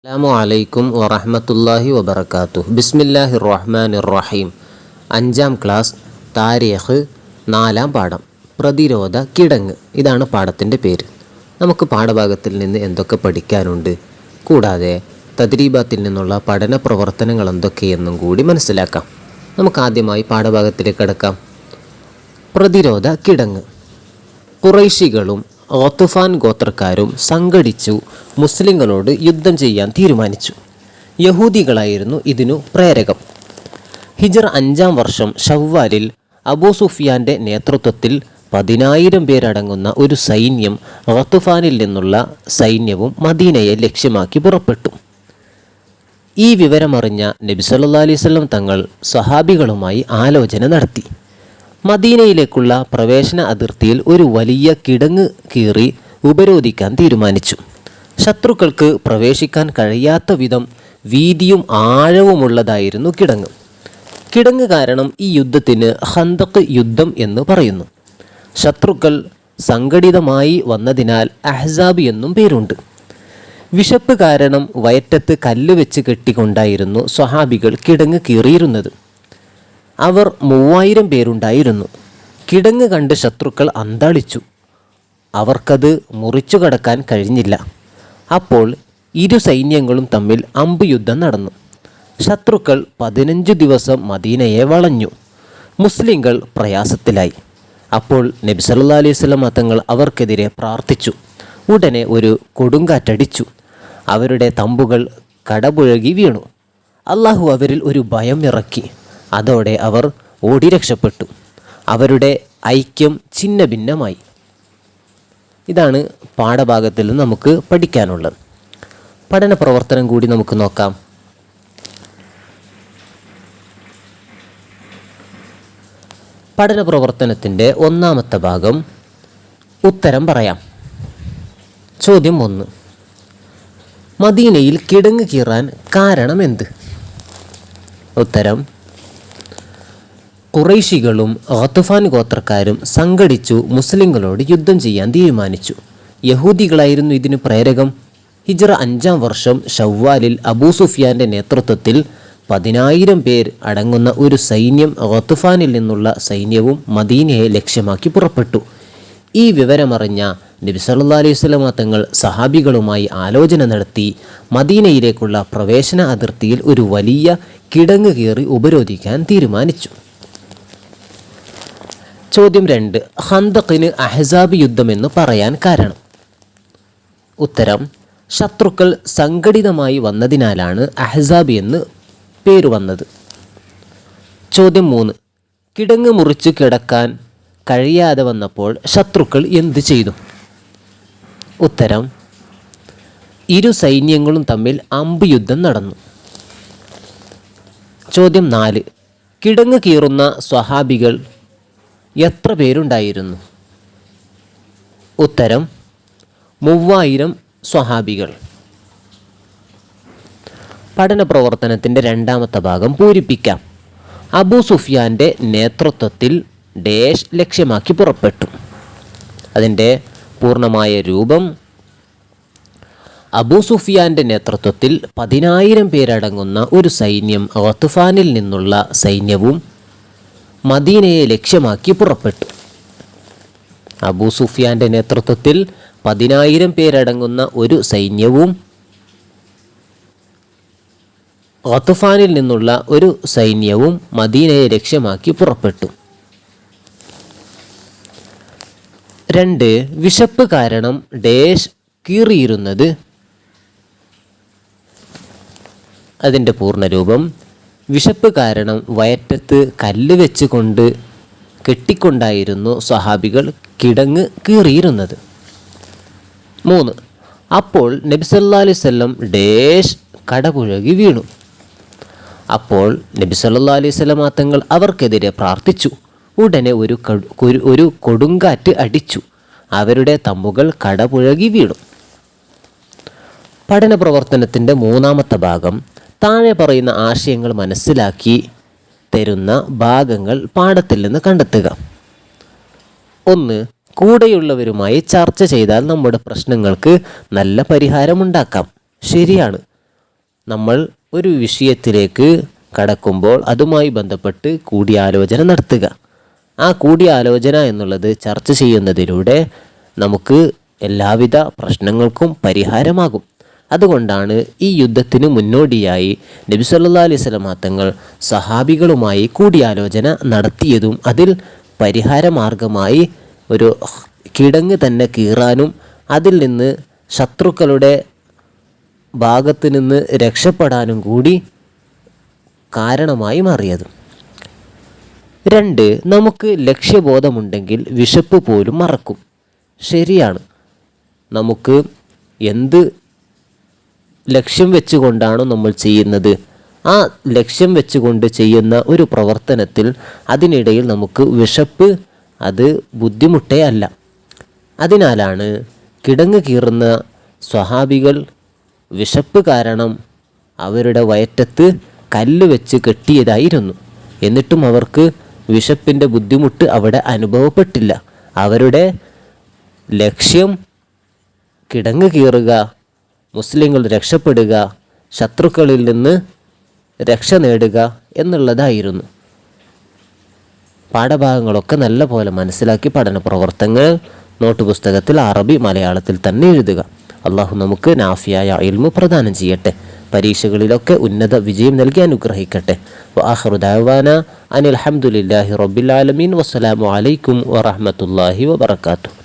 അസ്സലാമു അലൈക്കും വറഹ്മത്തുള്ളാഹി വബറകാതുഹു. ബിസ്മില്ലാഹിർ റഹ്മാനിർ റഹീം. 5ാം ക്ലാസ് താരീഖ് 4ാം പാഠം പ്രതിരോധ കിടങ്ങ്. ഇതാണ് പാഠത്തിൻ്റെ പേര്. നമുക്ക് പാഠഭാഗത്തിൽ നിന്ന് എന്തൊക്കെ പഠിക്കാനുണ്ട്, കൂടാതെ തദ്രീബാത്തിൽ നിന്നുള്ള പഠന പ്രവർത്തനങ്ങൾ എന്തൊക്കെയെന്നും കൂടി മനസ്സിലാക്കാം. നമുക്ക് ആദ്യമായി പാഠഭാഗത്തിലേക്ക് കടക്കാം. പ്രതിരോധ കിടങ്ങ്. ഖുറൈശികളും ഗത്ഫാൻ ഗോത്രക്കാരും സംഘടിച്ചു മുസ്ലിങ്ങളോട് യുദ്ധം ചെയ്യാൻ തീരുമാനിച്ചു. യഹൂദികളായിരുന്നു ഇതിനു പ്രേരകം. ഹിജ്റ 5ാം വർഷം ഷവ്വാലിൽ അബൂ സുഫിയാൻ്റെ നേതൃത്വത്തിൽ 10,000 പേരടങ്ങുന്ന ഒരു സൈന്യം ഗത്ഫാനിൽ നിന്നുള്ള സൈന്യവും മദീനയെ ലക്ഷ്യമാക്കി പുറപ്പെട്ടു. ഈ വിവരമറിഞ്ഞ നബി സല്ലല്ലാഹു അലൈഹി വസല്ലം തങ്ങൾ സഹാബികളുമായി ആലോചന നടത്തി. മദീനയിലേക്കുള്ള പ്രവേശന അതിർത്തിയിൽ ഒരു വലിയ കിടങ്ങ് കീറി ഉപരോധിക്കാൻ തീരുമാനിച്ചു. ശത്രുക്കൾക്ക് പ്രവേശിക്കാൻ കഴിയാത്ത വിധം വീതിയും ആഴവുമുള്ളതായിരുന്നു കിടങ്ങ്. കിടങ്ങ് കാരണം ഈ യുദ്ധത്തിന് ഖന്തഖ് യുദ്ധം എന്ന് പറയുന്നു. ശത്രുക്കൾ സംഘടിതമായി വന്നതിനാൽ അഹ്സാബ് എന്നും പേരുണ്ട്. വിശപ്പ് കാരണം വയറ്റത്ത് കല്ല് വെച്ച് കെട്ടിക്കൊണ്ടായിരുന്നു സ്വഹാബികൾ കിടങ്ങ് കീറിയിരുന്നത്. അവർ 3000 പേരുണ്ടായിരുന്നു. കിടങ്ങ് കണ്ട് ശത്രുക്കൾ അന്താളിച്ചു. അവർക്കത് മുറിച്ചു കടക്കാൻ കഴിഞ്ഞില്ല. അപ്പോൾ ഇരു സൈന്യങ്ങളും തമ്മിൽ അമ്പ് യുദ്ധം നടന്നു. ശത്രുക്കൾ 15 ദിവസം മദീനയെ വളഞ്ഞു. മുസ്ലിങ്ങൾ പ്രയാസത്തിലായി. അപ്പോൾ നബി സല്ലല്ലാഹു അലൈഹി വസല്ലം തങ്ങൾ അവർക്കെതിരെ പ്രാർത്ഥിച്ചു. ഉടനെ ഒരു കൊടുങ്കാറ്റടിച്ചു. അവരുടെ തമ്പുകൾ കടപുഴകി വീണു. അള്ളാഹു അവരിൽ ഒരു ഭയം ഇറക്കി. അതോടെ അവർ ഓടി രക്ഷപ്പെട്ടു. അവരുടെ ഐക്യം ഛിന്ന ഭിന്നമായി. ഇതാണ് പാഠഭാഗത്തിൽ നിന്ന് നമുക്ക് പഠിക്കാനുള്ളത്. പഠന പ്രവർത്തനം കൂടി നമുക്ക് നോക്കാം. പഠന പ്രവർത്തനത്തിൻ്റെ 1ാമത്തെ ഭാഗം ഉത്തരം പറയാം. ചോദ്യം 1. മദീനയിൽ കിടങ്ങ് കീറാൻ കാരണം എന്ത്? ഉത്തരം: ഖുറൈശികളും ഗത്ഫാൻ ഗോത്രക്കാരും സംഘടിച്ചു മുസ്ലിങ്ങളോട് യുദ്ധം ചെയ്യാൻ തീരുമാനിച്ചു. യഹൂദികളായിരുന്നു ഇതിന് പ്രേരകം. ഹിജ്റ 5ാം വർഷം ഷവ്വാലിൽ അബൂ സുഫിയാൻ്റെ നേതൃത്വത്തിൽ 10,000 പേർ അടങ്ങുന്ന ഒരു സൈന്യം ഗത്ഫാനിൽ നിന്നുള്ള സൈന്യവും മദീനയെ ലക്ഷ്യമാക്കി പുറപ്പെട്ടു. ഈ വിവരമറിഞ്ഞ നബി സല്ലല്ലാഹു അലൈഹി വസല്ലം തങ്ങൾ സഹാബികളുമായി ആലോചന നടത്തി മദീനയിലേക്കുള്ള പ്രവേശന അതിർത്തിയിൽ ഒരു വലിയ കിടങ്ങ് കീറി ഉപരോധിക്കാൻ തീരുമാനിച്ചു. ചോദ്യം 2. ഖന്തഖിന് അഹ്സാബ് യുദ്ധമെന്ന് പറയാൻ കാരണം? ഉത്തരം: ശത്രുക്കൾ സംഘടിതമായി വന്നതിനാലാണ് അഹ്സാബ് എന്ന് പേര് വന്നത്. ചോദ്യം 3. കിടങ്ങ് മുറിച്ച് കിടക്കാൻ കഴിയാതെ വന്നപ്പോൾ ശത്രുക്കൾ എന്ത് ചെയ്തു? ഉത്തരം: ഇരു സൈന്യങ്ങളും തമ്മിൽ അമ്പ് യുദ്ധം നടന്നു. ചോദ്യം 4. കിടങ്ങ് കീറുന്ന സ്വഹാബികൾ എത്ര പേരുണ്ടായിരുന്നു? ഉത്തരം: 3000 സ്വഹാബികൾ. പഠന പ്രവർത്തനത്തിൻ്റെ 2ാമത്തെ ഭാഗം പൂരിപ്പിക്കാം. അബൂ സുഫിയാൻ്റെ നേതൃത്വത്തിൽ ഡേഷ് ലക്ഷ്യമാക്കി പുറപ്പെട്ടു. അതിൻ്റെ പൂർണ്ണമായ രൂപം: അബൂ സുഫിയാൻ്റെ നേതൃത്വത്തിൽ 10,000 പേരടങ്ങുന്ന ഒരു സൈന്യം ഗത്ഫാനിൽ നിന്നുള്ള സൈന്യവും മദീനയെ ലക്ഷ്യമാക്കി പുറപ്പെട്ടു. അബൂ സുഫിയാൻ്റെ നേതൃത്വത്തിൽ 10,000 പേരടങ്ങുന്ന ഒരു സൈന്യവും ഗത്ഫാനിൽ നിന്നുള്ള ഒരു സൈന്യവും മദീനയെ ലക്ഷ്യമാക്കി പുറപ്പെട്ടു. 2. വിശപ്പ് കാരണം ഡേഷ് കീറിയിരുന്നത്? അതിൻ്റെ പൂർണ്ണരൂപം: വിശപ്പ് കാരണം വയറ്റത്ത് കല്ല് വെച്ച് കൊണ്ട് കെട്ടിക്കൊണ്ടായിരുന്നു സ്വഹാബികൾ കിടങ്ങ് കീറിയിരുന്നത്. 3. അപ്പോൾ നബി സല്ലല്ലാഹു അലൈഹി വസല്ലം ഡേഷ് കടപുഴകി വീണു. അപ്പോൾ നബി സല്ലല്ലാഹു അലൈഹി വസല്ലം തങ്ങൾ അവർക്കെതിരെ പ്രാർത്ഥിച്ചു. ഉടനെ ഒരു കൊടുങ്കാറ്റ് അടിച്ചു. അവരുടെ തമ്പുകൾ കടപുഴകി വീണു. പഠന പ്രവർത്തനത്തിൻ്റെ 3ാമത്തെ ഭാഗം താഴെ പറയുന്ന ആശയങ്ങൾ മനസ്സിലാക്കി തരുന്ന ഭാഗങ്ങൾ പാഠത്തിൽ നിന്ന് കണ്ടെത്തുക. 1. കൂടെയുള്ളവരുമായി ചർച്ച ചെയ്താൽ നമ്മുടെ പ്രശ്നങ്ങൾക്ക് നല്ല പരിഹാരമുണ്ടാക്കാം. ശരിയാണ്. നമ്മൾ ഒരു വിഷയത്തിലേക്ക് കടക്കുമ്പോൾ അതുമായി ബന്ധപ്പെട്ട് കൂടിയാലോചന നടത്തുക. ആ കൂടിയാലോചന എന്നുള്ളത് ചർച്ച ചെയ്യുന്നതിലൂടെ നമുക്ക് എല്ലാവിധ പ്രശ്നങ്ങൾക്കും പരിഹാരമാകും. അതുകൊണ്ടാണ് ഈ യുദ്ധത്തിന് മുന്നോടിയായി നബി സല്ലല്ലാഹു അലൈഹി വസല്ലം തങ്ങൾ സഹാബികളുമായി കൂടിയാലോചന നടത്തിയതും അതിൽ പരിഹാരമാർഗമായി ഒരു കിടങ്ങ് തന്നെ കീറാനും അതിൽ നിന്ന് ശത്രുക്കളുടെ ഭാഗത്ത് നിന്ന് രക്ഷപ്പെടാനും കൂടി കാരണമായി മാറിയത്. 2, നമുക്ക് ലക്ഷ്യബോധമുണ്ടെങ്കിൽ വിശപ്പ് പോലും മറക്കും. ശരിയാണ്, നമുക്ക് എന്ത് ലക്ഷ്യം വെച്ചുകൊണ്ടാണോ നമ്മൾ ചെയ്യുന്നത്, ആ ലക്ഷ്യം വെച്ചുകൊണ്ട് ചെയ്യുന്ന ഒരു പ്രവർത്തനത്തിൽ അതിനിടയിൽ നമുക്ക് വിശപ്പ് അത് ബുദ്ധിമുട്ടേ അല്ല. അതിനാലാണ് കിടങ്ങ് കീറുന്ന സ്വഹാബികൾ വിശപ്പ് കാരണം അവരുടെ വയറ്റത്ത് കല്ല് വെച്ച് കെട്ടിയതായിരുന്നു. എന്നിട്ടും അവർക്ക് വിശപ്പിൻ്റെ ബുദ്ധിമുട്ട് അവിടെ അനുഭവപ്പെട്ടില്ല. അവരുടെ ലക്ഷ്യം കിടങ്ങ് കീറുക, മുസ്ലിങ്ങൾ രക്ഷപ്പെടുക, ശത്രുക്കളിൽ നിന്ന് രക്ഷ നേടുക എന്നുള്ളതായിരുന്നു. പാഠഭാഗങ്ങളൊക്കെ നല്ല പോലെ മനസ്സിലാക്കി പഠന പ്രവർത്തനങ്ങൾ നോട്ട് പുസ്തകത്തിൽ അറബി മലയാളത്തിൽ തന്നെ എഴുതുക. അള്ളാഹു നമുക്ക് നാഫിയായ ഇൽമു പ്രദാനം ചെയ്യട്ടെ. പരീക്ഷകളിലൊക്കെ ഉന്നത വിജയം നൽകി അനുഗ്രഹിക്കട്ടെ. വആഖിറു ദഅവാന അനിൽ ഹംദുലില്ലാഹി റബ്ബിൽ ആലമീൻ. വസ്സലാമു അലൈക്കും വറഹ്മത്തുള്ളാഹി വബറകാതുഹു.